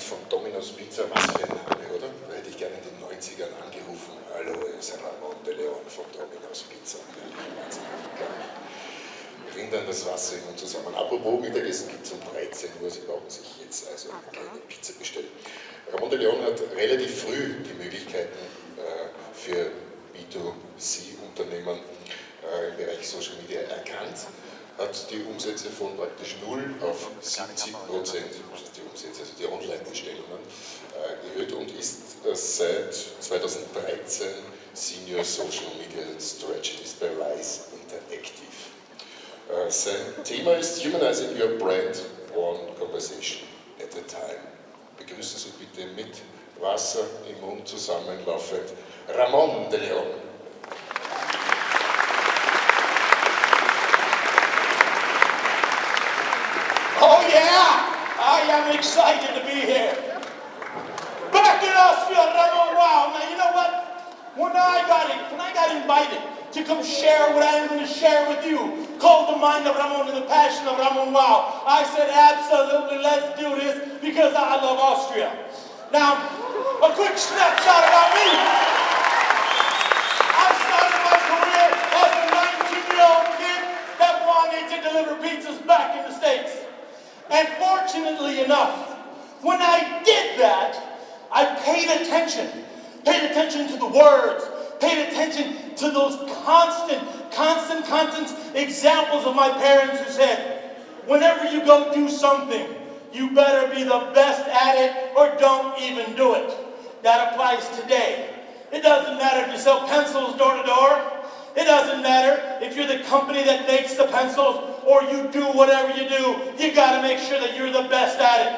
von Domino's Pizza, was für ein Name, oder? Da hätte ich gerne in den 90ern angerufen. Hallo, hier ist Ramon de Leon von Domino's Pizza. Bringt dann das Wasser in uns zusammen. Apropos, Mittagessen gibt es um 13 Uhr, Sie brauchen sich jetzt also keine Pizza bestellen. Ramon de Leon hat relativ früh die Möglichkeiten für B2C-Unternehmen im Bereich Social Media erkannt, hat die Umsätze von praktisch 0 auf 70%, die Umsätze, also die Online-Bestellungen, erhöht und ist seit 2013 Senior Social Media Strategist bei Rise Interactive. Sein Thema ist Humanizing Your Brand, One Conversation at a Time. Begrüßen Sie bitte mit Wasser im Mund zusammenlaufend Ramon de Leon. Oh yeah, I am excited to be here. Back in Austria, RamonWOW. Now you know what? When I got invited to come share what I am going to share with you, called the mind of Ramon and the passion of RamonWOW, I said absolutely, let's do this because I love Austria. Now, a quick snapshot about me. I started my career as a 19-year-old kid that wanted to deliver pizzas back in the States. And fortunately enough, when I did that, I paid attention to the words, paid attention to those constant examples of my parents who said, whenever you go do something, you better be the best at it or don't even do it. That applies today. It doesn't matter if you sell pencils door to door. It doesn't matter if you're the company that makes the pencils or you do whatever you do. You got to make sure that you're the best at it.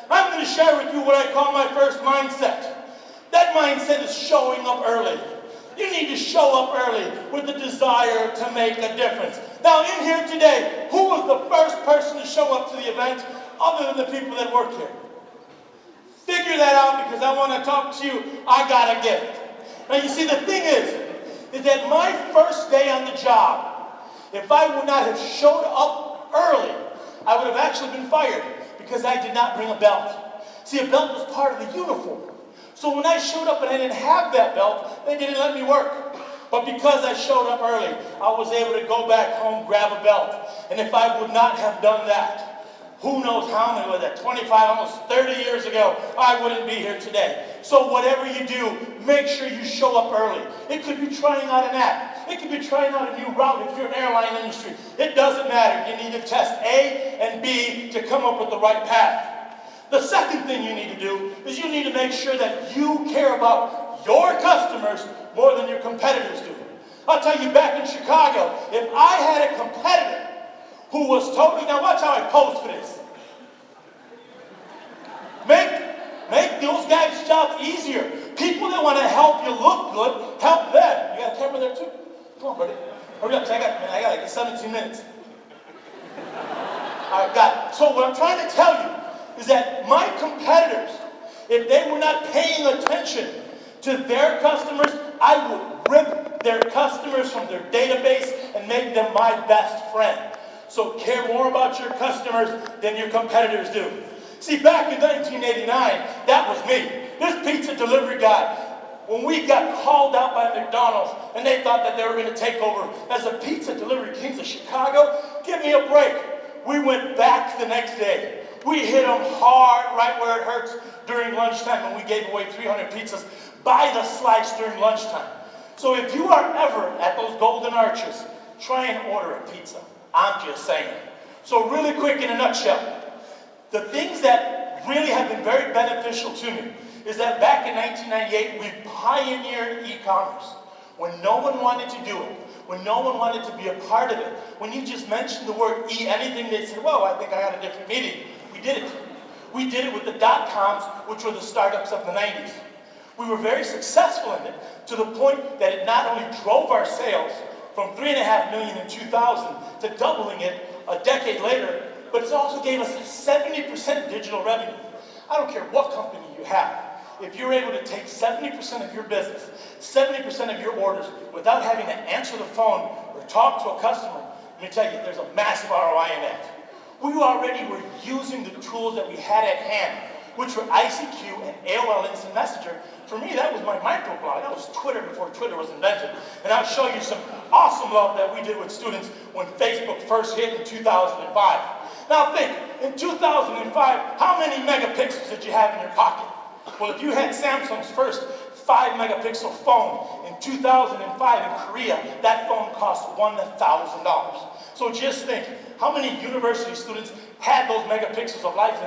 I'm going to share with you what I call my first mindset. That mindset is showing up early. You need to show up early with the desire to make a difference. Now in here today, who was the first person to show up to the event other than the people that work here? Figure that out because I want to talk to you. I got a gift. Now you see, the thing is that my first day on the job, if I would not have showed up early, I would have actually been fired because I did not bring a belt. See, a belt was part of the uniform. So when I showed up and I didn't have that belt, they didn't let me work. But because I showed up early, I was able to go back home, grab a belt. And if I would not have done that, who knows how many was that, 25, almost 30 years ago, I wouldn't be here today. So whatever you do, make sure you show up early. It could be trying out an app. It could be trying out a new route if you're an airline industry. It doesn't matter. You need to test A and B to come up with the right path. The second thing you need to do is you need to make sure that you care about your customers more than your competitors do. I'll tell you, back in Chicago, if I had a competitor who was totally, now watch how I pose for this. Make those guys' jobs easier. People that want to help you look good, help them. You got a camera there too? Come on, buddy. Hurry up, I got like 17 minutes. All right, got it. So what I'm trying to tell you is that my competitors, if they were not paying attention to their customers, I would rip their customers from their database and make them my best friend. So care more about your customers than your competitors do. See, back in 1989, that was me. This pizza delivery guy, when we got called out by McDonald's and they thought that they were going to take over as the pizza delivery kings of Chicago, give me a break. We went back the next day. We hit them hard right where it hurts during lunchtime, and we gave away 300 pizzas by the slice during lunchtime. So if you are ever at those Golden Arches, try and order a pizza. I'm just saying. So really quick, in a nutshell, the things that really have been very beneficial to me is that back in 1998, we pioneered e-commerce. When no one wanted to do it, when no one wanted to be a part of it, when you just mentioned the word anything, they said, well, I think I got a different meaning. We did it. We did it with the dot-coms, which were the startups of the 90s. We were very successful in it to the point that it not only drove our sales from 3.5 million in 2000 to doubling it a decade later, but it also gave us 70% digital revenue. I don't care what company you have. If you're able to take 70% of your business, 70% of your orders without having to answer the phone or talk to a customer, let me tell you, there's a massive ROI in that. We already were using the tools that we had at hand which were ICQ and AOL Instant Messenger. For me, that was my microblog. That was Twitter before Twitter was invented. And I'll show you some awesome love that we did with students when Facebook first hit in 2005. Now think, in 2005, how many megapixels did you have in your pocket? Well, if you had Samsung's first 5-megapixel phone in 2005 in Korea, that phone cost $1,000. So just think, how many university students had those megapixels of life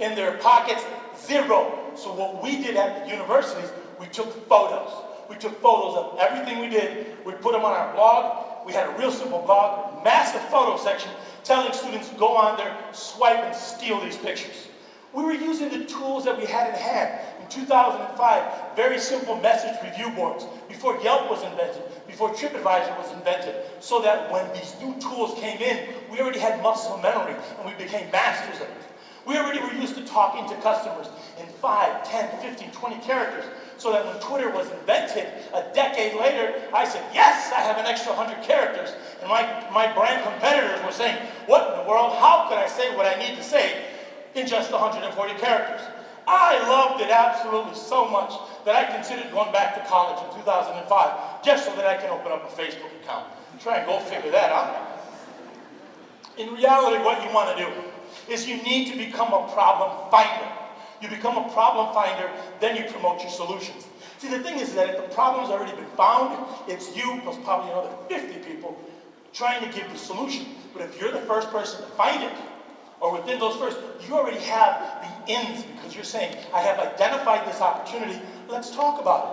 in their pockets? 0. So what we did at the universities, we took photos. We took photos of everything we did. We put them on our blog. We had a real simple blog, massive photo section, telling students, go on there, swipe and steal these pictures. We were using the tools that we had in hand. In 2005, very simple message review boards, before Yelp was invented, before TripAdvisor was invented, so that when these new tools came in, we already had muscle memory and we became masters of it. We already were used to talking to customers in 5, 10, 15, 20 characters, so that when Twitter was invented, a decade later, I said, yes, I have an extra 100 characters. And my brand competitors were saying, what in the world, how could I say what I need to say in just 140 characters? I loved it absolutely so much that I considered going back to college in 2005, just so that I can open up a Facebook account. Try and go figure that out. In reality, what you want to do is you need to become a problem finder. You become a problem finder, then you promote your solutions. See, the thing is that if the problem's already been found, it's you plus probably another 50 people trying to give the solution. But if you're the first person to find it, or within those first, you already have the ins, because you're saying, I have identified this opportunity, let's talk about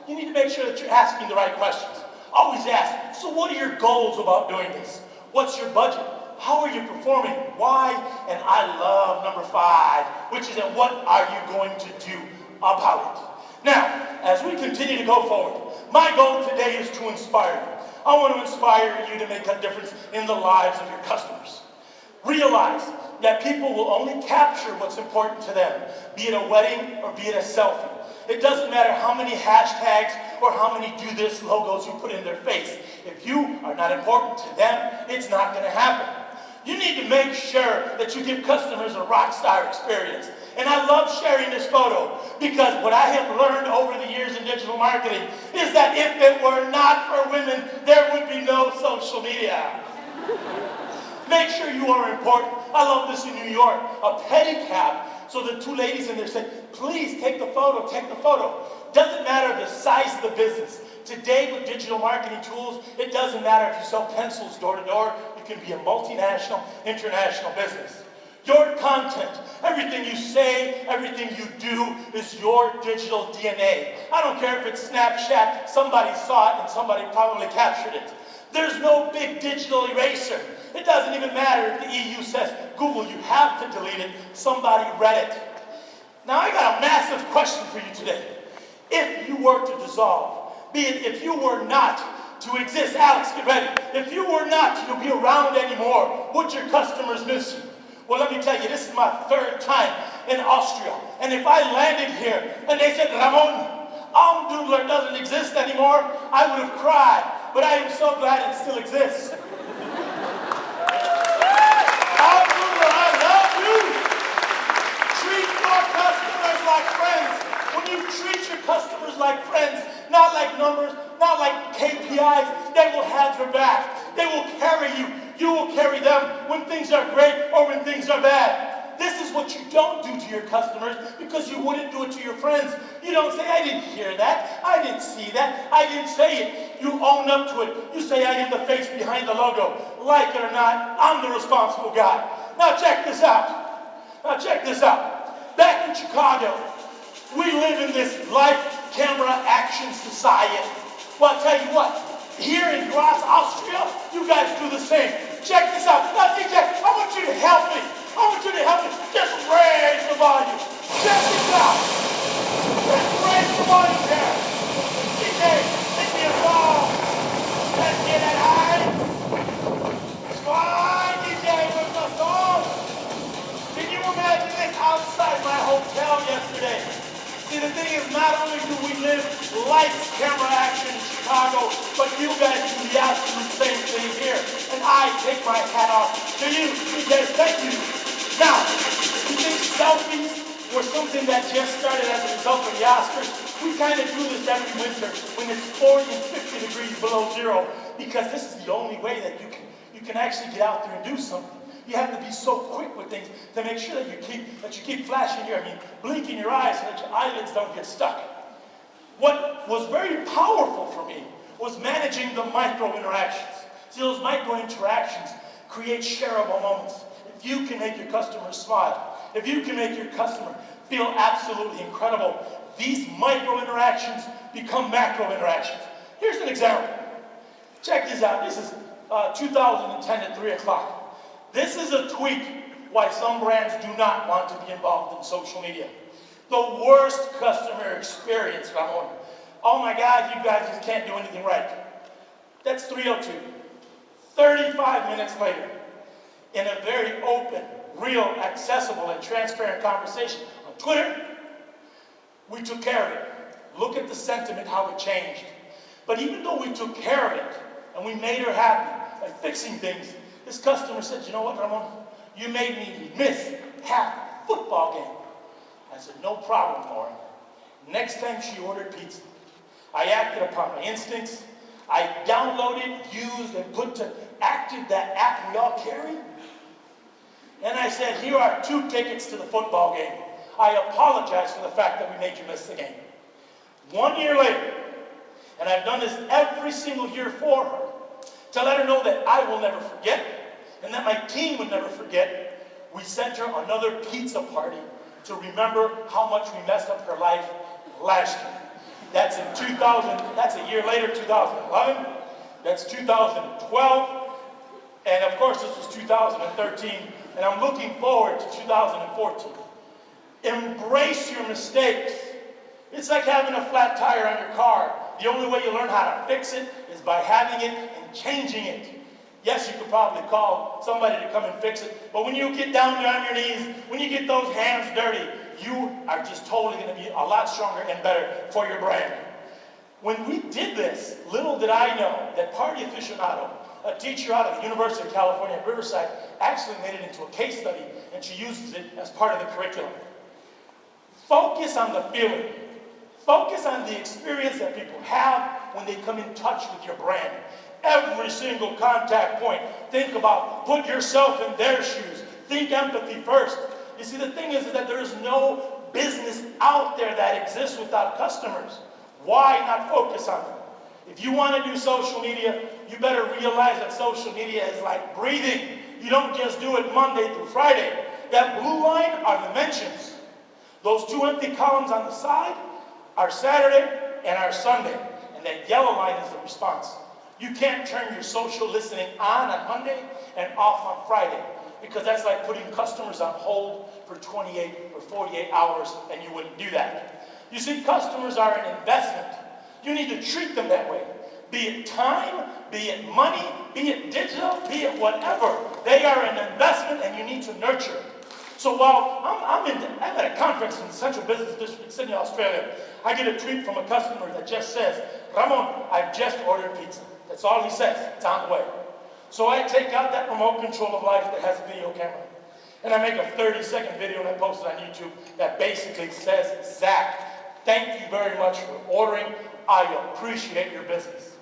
it. You need to make sure that you're asking the right questions. Always ask, so what are your goals about doing this? What's your budget? How are you performing? Why? And I love number 5, which is what are you going to do about it? Now, as we continue to go forward, my goal today is to inspire you. I want to inspire you to make a difference in the lives of your customers. Realize that people will only capture what's important to them, be it a wedding or be it a selfie. It doesn't matter how many hashtags or how many do this logos you put in their face. If you are not important to them, it's not going to happen. You need to make sure that you give customers a rock star experience. And I love sharing this photo because what I have learned over the years in digital marketing is that if it were not for women, there would be no social media. Make sure you are important. I love this in New York, a pedicab. So the 2 ladies in there said, please take the photo, take the photo. Doesn't matter the size of the business. Today with digital marketing tools, it doesn't matter if you sell pencils door to door. You can be a multinational, international business. Your content, everything you say, everything you do is your digital DNA. I don't care if it's Snapchat, somebody saw it and somebody probably captured it. There's no big digital eraser. It doesn't even matter if the EU says, Google, you have to delete it. Somebody read it. Now I got a massive question for you today. If you were to dissolve, be it if you were not to exist, Alex, get ready. If you were not to be around anymore, would your customers miss you? Well, let me tell you, this is my 3rd time in Austria. And if I landed here and they said, Ramon, Almdudler doesn't exist anymore, I would have cried. But I am so glad it still exists. Almdudler, I love you. Treat your customers like friends. When you treat your customers like friends, not like numbers, not like KPIs, they will have your back. They will carry you. You will carry them when things are great or when things are bad. This is what you don't do to your customers because you wouldn't do it to your friends. You don't say, I didn't hear that. I didn't see that. I didn't say it. You own up to it. You say, I am the face behind the logo. Like it or not, I'm the responsible guy. Now check this out. Now check this out. Back in Chicago, we live in this life camera action society. Well, I'll tell you what. Here in Graz, Austria, you guys do the same. Check this out. Now, DJ, I want you to help me. I want you to help me. Just raise the volume. Check this out. Just raise the volume here. DJ, take me a ball. Let's get it high. Fine, DJ, with the song. Can you imagine this outside my hotel yesterday? See, the thing is, not only do we live lights, camera action in Chicago, but you guys do the absolute same thing here. And I take my hat off to you. You guys, thank you. Now, you think selfies were so something that just started as a result of the Oscars. We kind of do this every winter when it's 40 and 50 degrees below zero, because this is the only way that you can actually get out there and do something. You have to be so quick with things to make sure that you keep flashing blinking your eyes so that your eyelids don't get stuck. What was very powerful for me was managing the micro interactions. See, those micro interactions create shareable moments. If you can make your customer smile, if you can make your customer feel absolutely incredible, these micro interactions become macro interactions. Here's an example. Check this out. This is 2010 at 3 o'clock. This is a tweak why some brands do not want to be involved in social media. The worst customer experience, Ramon. Oh my God, you guys just can't do anything right. That's 3:02. 35 minutes later, in a very open, real, accessible, and transparent conversation on Twitter, we took care of it. Look at the sentiment, how it changed. But even though we took care of it, and we made her happy by fixing things, this customer said, you know what, Ramon? You made me miss half a football game. I said, no problem, Lauren. Next time she ordered pizza, I acted upon my instincts. I downloaded, used, and put to active that app we all carry. And I said, here are 2 tickets to the football game. I apologize for the fact that we made you miss the game. 1 year later, and I've done this every single year for her, to let her know that I will never forget, and that my team will never forget, we sent her another pizza party to remember how much we messed up her life last year. That's in 2000, that's a year later, 2011. That's 2012. And of course, this was 2013. And I'm looking forward to 2014. Embrace your mistakes. It's like having a flat tire on your car. The only way you learn how to fix it is by having it and changing it. Yes, you could probably call somebody to come and fix it, but when you get down there on your knees, when you get those hands dirty, you are just totally going to be a lot stronger and better for your brand. When we did this, little did I know that Party Aficionado, a teacher out of the University of California at Riverside, actually made it into a case study, and she uses it as part of the curriculum. Focus on the feeling. Focus on the experience that people have when they come in touch with your brand. Every single contact point, think about, put yourself in their shoes. Think empathy first. You see, the thing is that there is no business out there that exists without customers. Why not focus on them? If you want to do social media, you better realize that social media is like breathing. You don't just do it Monday through Friday. That blue line are the mentions. Those 2 empty columns on the side are Saturday and are Sunday. And that yellow line is the response. You can't turn your social listening on Monday and off on Friday, because that's like putting customers on hold for 28 or 48 hours, and you wouldn't do that. You see, customers are an investment. You need to treat them that way. Be it time, be it money, be it digital, be it whatever. They are an investment, and you need to nurture. So while I'm at a conference in the Central Business District in Sydney, Australia, I get a tweet from a customer that just says, Ramon, I've just ordered pizza. That's all he says. It's on the way. So I take out that remote control of life that has a video camera, and I make a 30-second video and I post it on YouTube that basically says, Zach, thank you very much for ordering. I appreciate your business.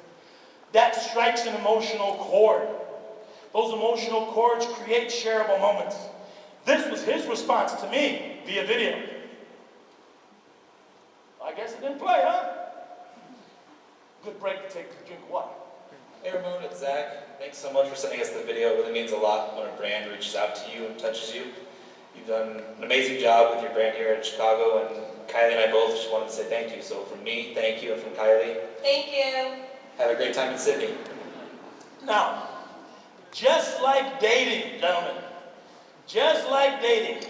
That strikes an emotional chord. Those emotional chords create shareable moments. This was his response to me via video. I guess it didn't play, huh? Good break to take a drink of water. Hey Ramon, it's Zach. Thanks so much for sending us the video. It really means a lot when a brand reaches out to you and touches you. You've done an amazing job with your brand here in Chicago, and Kylie and I both just wanted to say thank you. So from me, thank you, and from Kylie, thank you. Have a great time in Sydney. Now, just like dating, gentlemen, just like dating,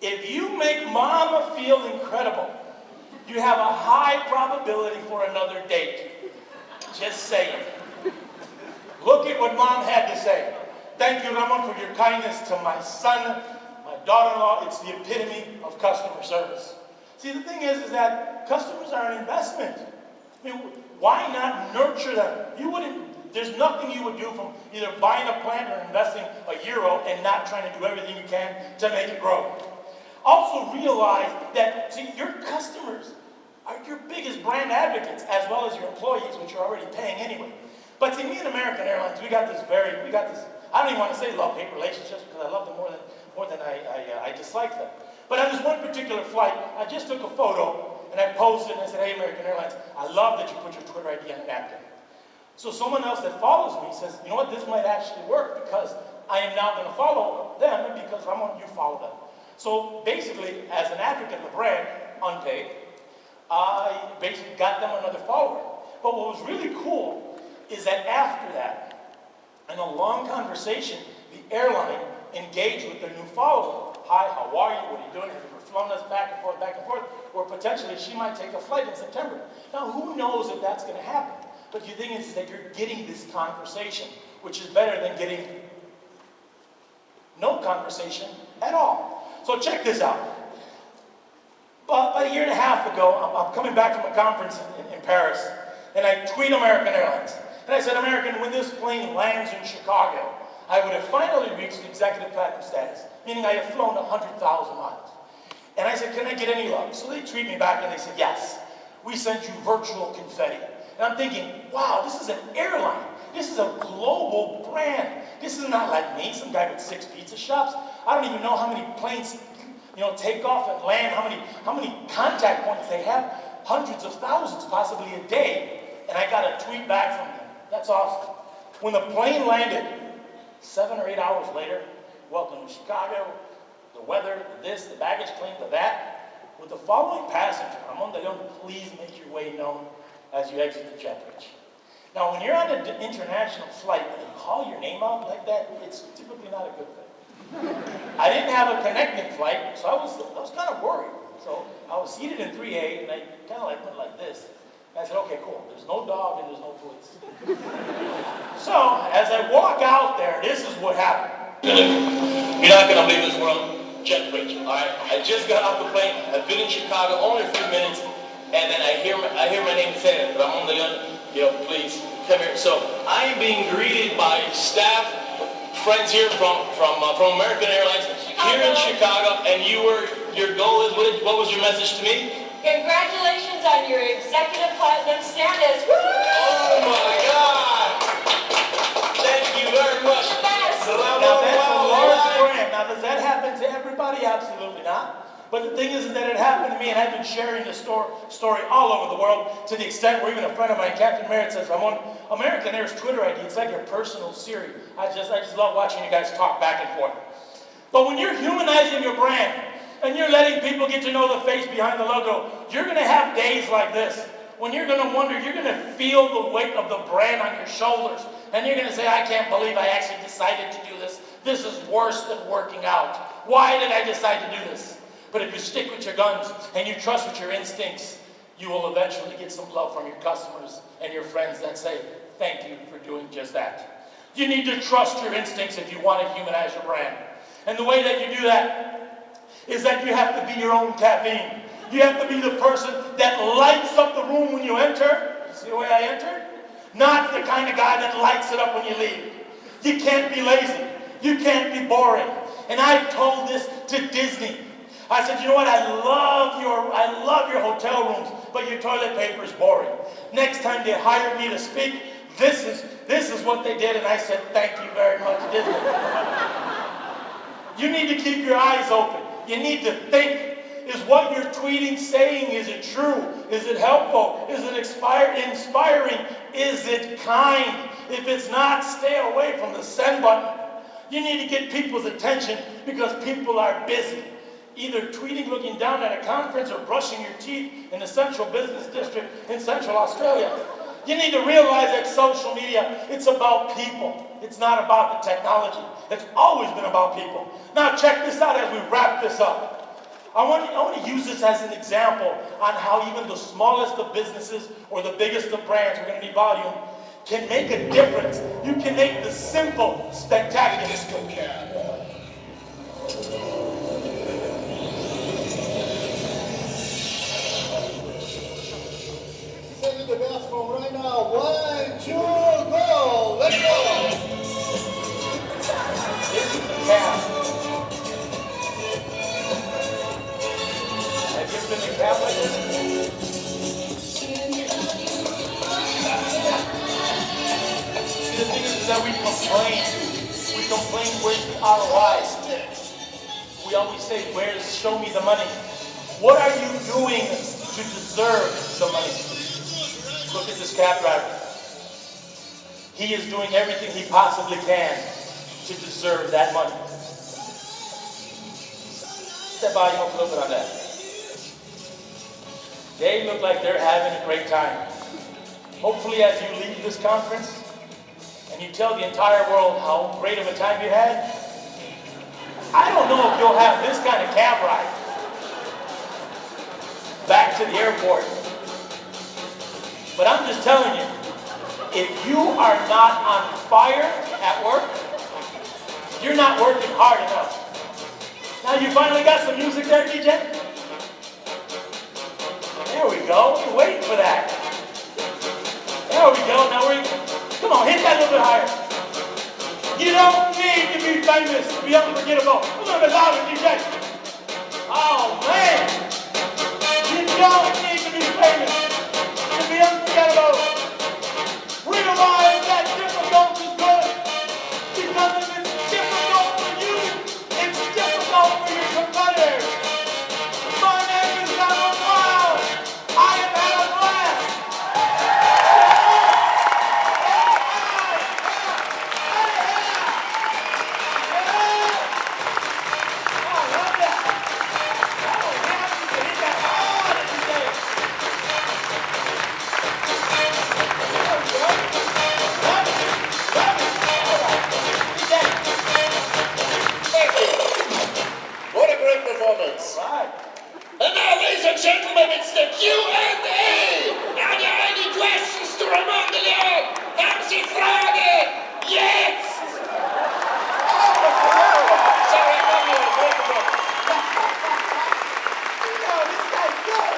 if you make mama feel incredible, you have a high probability for another date. Just saying. Look at what mom had to say. Thank you, Ramon, for your kindness to my son, my daughter-in-law. It's the epitome of customer service. See, the thing is that customers are an investment. I mean, why not nurture them? There's nothing you would do from either buying a plant or investing €1 and not trying to do everything you can to make it grow. Also realize that, see, your customers are your biggest brand advocates, as well as your employees, which you're already paying anyway. But see, me and American Airlines, we got this, I don't even want to say love-hate relationships, because I love them more than I dislike them. But on this one particular flight, I just took a photo, and I posted and I said, hey, American Airlines, I love that you put your Twitter ID on a napkin. So someone else that follows me says, you know what, this might actually work, because I am now going to follow them, and because Ramon, you follow them. So basically, as an advocate of the brand, unpaid, I basically got them another follower. But what was really cool is that after that, in a long conversation, the airline engaged with their new follower. Hi, how are you? What are you doing? Have you ever flown us back and forth? Or potentially she might take a flight in September. Now, who knows if that's going to happen? But the thing is that you're getting this conversation, which is better than getting no conversation at all. So check this out. About a year and a half ago, I'm coming back from a conference in Paris, and I tweet American Airlines. And I said, American, when this plane lands in Chicago, I would have finally reached executive platinum status, meaning I have flown 100,000 miles. And I said, can I get any love? So they tweet me back and they said, yes, we sent you virtual confetti. And I'm thinking, wow, this is an airline. This is a global brand. This is not like me, some guy with 6 pizza shops. I don't even know how many planes, take off and land, how many contact points they have. Hundreds of thousands, possibly a day. And I got a tweet back from them. That's awesome. When the plane landed, 7 or 8 hours later, welcome to Chicago, the weather, this, the baggage claim, that. With the following passenger, Ramon, please make your way known as you exit the jet bridge. Now, when you're on an international flight and you call your name out like that, it's typically not a good thing. I didn't have a connecting flight, so I was kind of worried. So I was seated in 3A, and I kind of went like this. I said, okay, cool. There's no dog and there's no police. So as I walk out there, this is what happened. You're not going to believe this world. Jet bridge. All right. I just got off the plane. I've been in Chicago only a few minutes, and then I hear my name said, Ramon de Leon. Please come here. So I am being greeted by staff, friends here from American Airlines here in Chicago, and your goal is what was your message to me? Congratulations on your executive platinum status. Woo! Oh my God! Thank you very much. Now that's a large brand. Now does that happen to everybody? Absolutely not. But the thing is that it happened to me, and I've been sharing this story all over the world, to the extent where even a friend of mine, Captain Merritt, says, Ramon, American Air's Twitter ID, it's like your personal Siri. I just love watching you guys talk back and forth. But when you're humanizing your brand, and you're letting people get to know the face behind the logo, you're going to have days like this, when you're going to wonder, you're going to feel the weight of the brand on your shoulders, and you're going to say, I can't believe I actually decided to do this. This is worse than working out. Why did I decide to do this? But if you stick with your guns and you trust with your instincts, you will eventually get some love from your customers and your friends that say, thank you for doing just that. You need to trust your instincts if you want to humanize your brand. And the way that you do that is that you have to be your own caffeine. You have to be the person that lights up the room when you enter. You see the way I entered? Not the kind of guy that lights it up when you leave. You can't be lazy. You can't be boring. And I told this to Disney. I said, you know what, I love your hotel rooms, but your toilet paper is boring. Next time they hired me to speak, this is what they did, and I said, thank you very much, Disney. You need to keep your eyes open. You need to think, is what you're tweeting saying, is it true? Is it helpful? Is it inspiring? Is it kind? If it's not, stay away from the send button. You need to get people's attention because people are busy. Either tweeting, looking down at a conference, or brushing your teeth in the central business district in Central Australia. You need to realize that social media, it's about people. It's not about the technology. It's always been about people. Now check this out as we wrap this up. I want to use this as an example on how even the smallest of businesses or the biggest of brands, we're going to need volume, can make a difference. You can make the simple spectacular. Disco cat. Send the bathroom right now. 1, 2, go! Let's go! This is the cast. spin the cap like this? See, the thing is that we complain. We complain, where's the ROI? We always say, show me the money. What are you doing to deserve the money? Look at this cab driver. He is doing everything he possibly can to deserve that money. Step volume up a little bit on that. They look like they're having a great time. Hopefully as you leave this conference and you tell the entire world how great of a time you had, I don't know if you'll have this kind of cab ride back to the airport. But I'm just telling you, if you are not on fire at work, you're not working hard enough. Now you finally got some music there, DJ? There we go. We're waiting for that. There we go. Now come on, hit that a little bit higher. You don't need to be famous to be unforgettable. A little bit louder, DJ. Oh, man. You don't need to be famous to be unforgettable. Realize that difficult is good. Because if it's difficult for you, it's difficult for your competitors. My name is RamonWOW. I have had a blast. Right. And now, ladies and gentlemen, it's the Q&A! Are there any questions to RamonWOW? Haben Sie Fragen? Jetzt! Sorry, I'm on your microphone. This guy's good.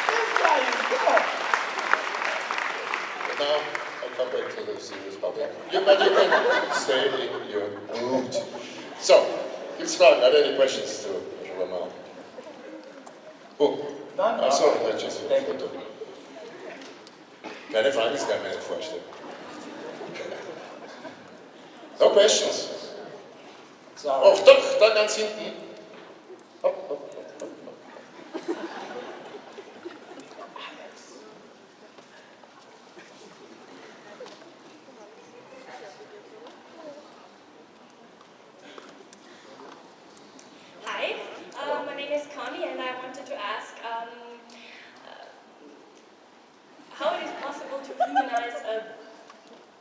This guy is good. But now, I come back to the serious topic. But you can stay in your mood. So, gibt's Fragen? Are there any questions to Ramon? Oh, None? achso, tschüss. Thank you. Keine Fragen, das kann ich mir nicht vorstellen. No questions? Sorry. Oh, doch, da ganz hinten. Hopp, hopp, hopp, hopp. Hi, my name is Connie, and I wanted to ask how it is possible to humanize a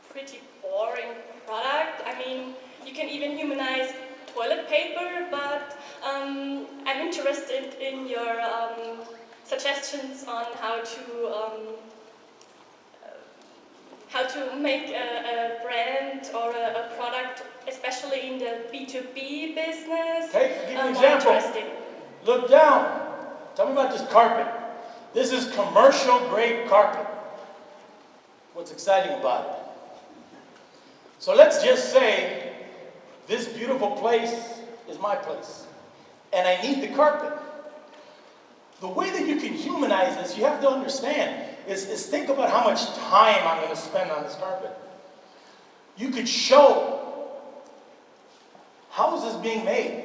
pretty boring product. I mean, you can even humanize toilet paper, but I'm interested in your suggestions on how to make a brand or a product, especially in the B2B business. Okay, I'll give you an more example. interesting. Look down. Tell me about this carpet. This is commercial grade carpet. What's exciting about it? So let's just say this beautiful place is my place, and I need the carpet. The way that you can humanize this, you have to understand, is think about how much time I'm going to spend on this carpet. You could show, how is this being made?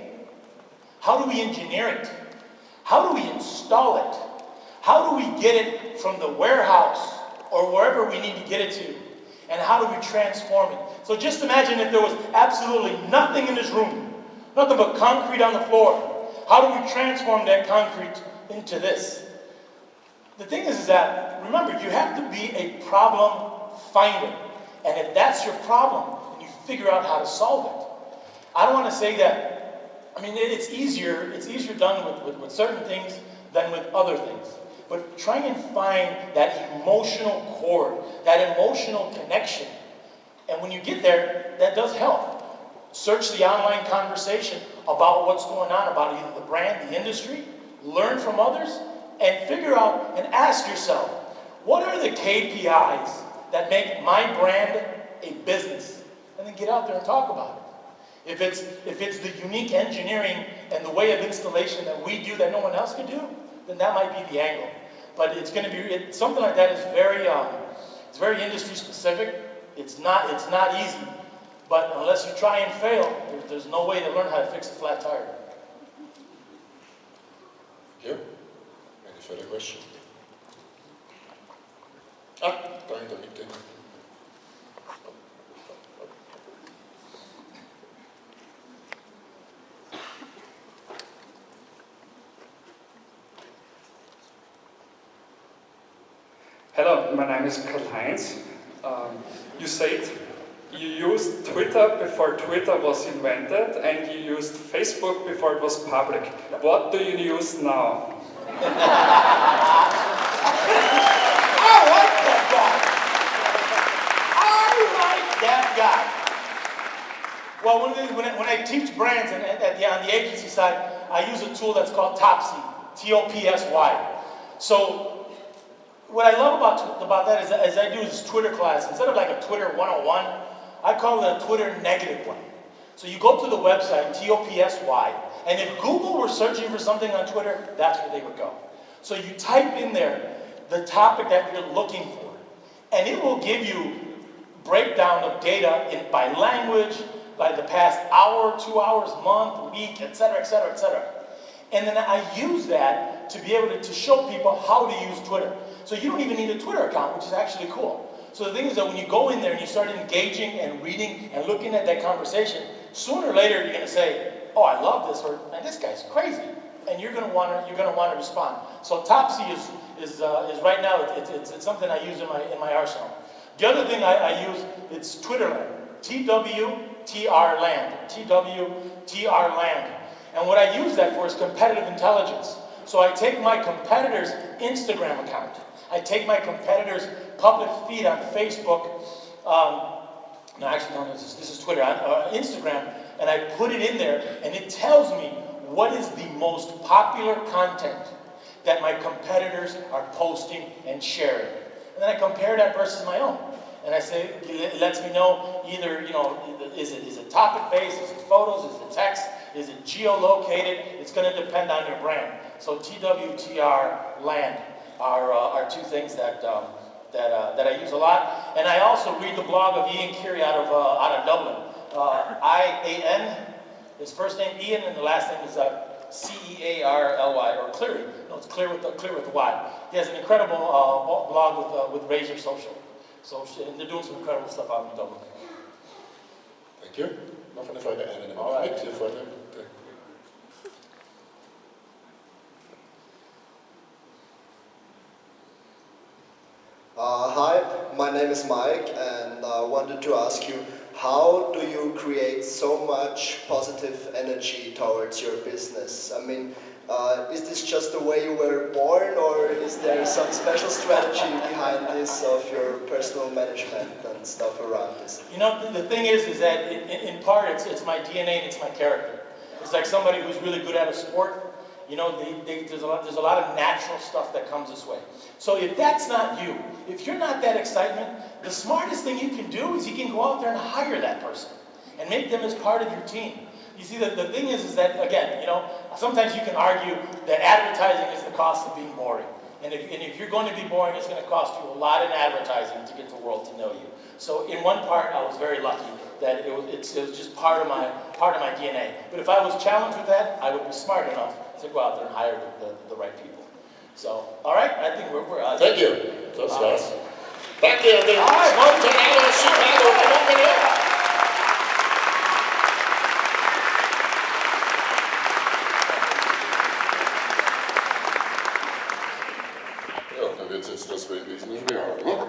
How do we engineer it? How do we install it? How do we get it from the warehouse or wherever we need to get it to? And how do we transform it? So just imagine if there was absolutely nothing in this room, nothing but concrete on the floor. How do we transform that concrete into this? The thing is that, remember, you have to be a problem finder. And if that's your problem, then you figure out how to solve it. I don't want to say that, I mean, it's easier done with certain things than with other things. But try and find that emotional chord, that emotional connection. And when you get there, that does help. Search the online conversation about what's going on, about either the brand, the industry, learn from others, and figure out and ask yourself, what are the KPIs that make my brand a business? And then get out there and talk about If it's the unique engineering and the way of installation that we do that no one else can do, then that might be the angle. But it's going to be something like that is it's very industry specific. It's not easy. But unless you try and fail, there's no way to learn how to fix a flat tire. Thank you. Any further question? Da in der Mitte. Hello, my name is Karl-Heinz. You said you used Twitter before Twitter was invented, and you used Facebook before it was public. What do you use now? I like that guy. Well, when I teach brands and on the agency side, I use a tool that's called Topsy, T-O-P-S-Y. So what I love about that is as I do this Twitter class, instead of like a Twitter 101, I call it a Twitter negative one. So you go to the website, T-O-P-S-Y, and if Google were searching for something on Twitter, that's where they would go. So you type in there the topic that you're looking for, and it will give you breakdown of data by language, by the past hour, 2 hours, month, week, etc., etc., etc. And then I use that to be able to show people how to use Twitter. So you don't even need a Twitter account, which is actually cool. So the thing is that when you go in there and you start engaging and reading and looking at that conversation, sooner or later you're going to say, "Oh, I love this," or "Man, this guy's crazy," and you're going to want to respond. So Topsy is right now it's something I use in my arsenal. The other thing I use, it's Twitterland, TWTR Land, TWTR Land, and what I use that for is competitive intelligence. So I take my competitor's Instagram account, I take my competitor's public feed on Facebook, no, actually, no, this is Twitter, Instagram, and I put it in there, and it tells me what is the most popular content that my competitors are posting and sharing. And then I compare that versus my own. And I say, it lets me know either, is it topic-based, is it photos, is it text, is it geolocated? It's going to depend on your brand. So TWTR Land are two things that I use a lot. And I also read the blog of Ian Keary out of Dublin. I-A-N, his first name Ian, and the last name is C-E-A-R-L-Y, or Cleary. No, it's clear with the Y. He has an incredible blog with Razor Social. So and they're doing some incredible stuff out in Dublin. Thank you. Noch eine Frage, eine All right. mit hier vorne. Hi, my name is Mike, and I wanted to ask you, how do you create so much positive energy towards your business? I mean, is this just the way you were born, or is there some special strategy behind this of your personal management and stuff around this? The thing is that in part it's my DNA and it's my character. It's like somebody who's really good at a sport. There's a lot of natural stuff that comes this way. So if that's not you, if you're not that excitement, the smartest thing you can do is you can go out there and hire that person and make them as part of your team. You see, the thing is that, again, sometimes you can argue that advertising is the cost of being boring. And if you're going to be boring, it's going to cost you a lot in advertising to get the world to know you. So in one part, I was very lucky that it was just part of my DNA. But if I was challenged with that, I would be smart enough to go out there and hire the right people. So, all right, I think we're Thank you. Das war's. Danke an den All right, well, Tornado aus Chicago. Ja, dann wird es jetzt das Wellwesen schon wieder haben, ne?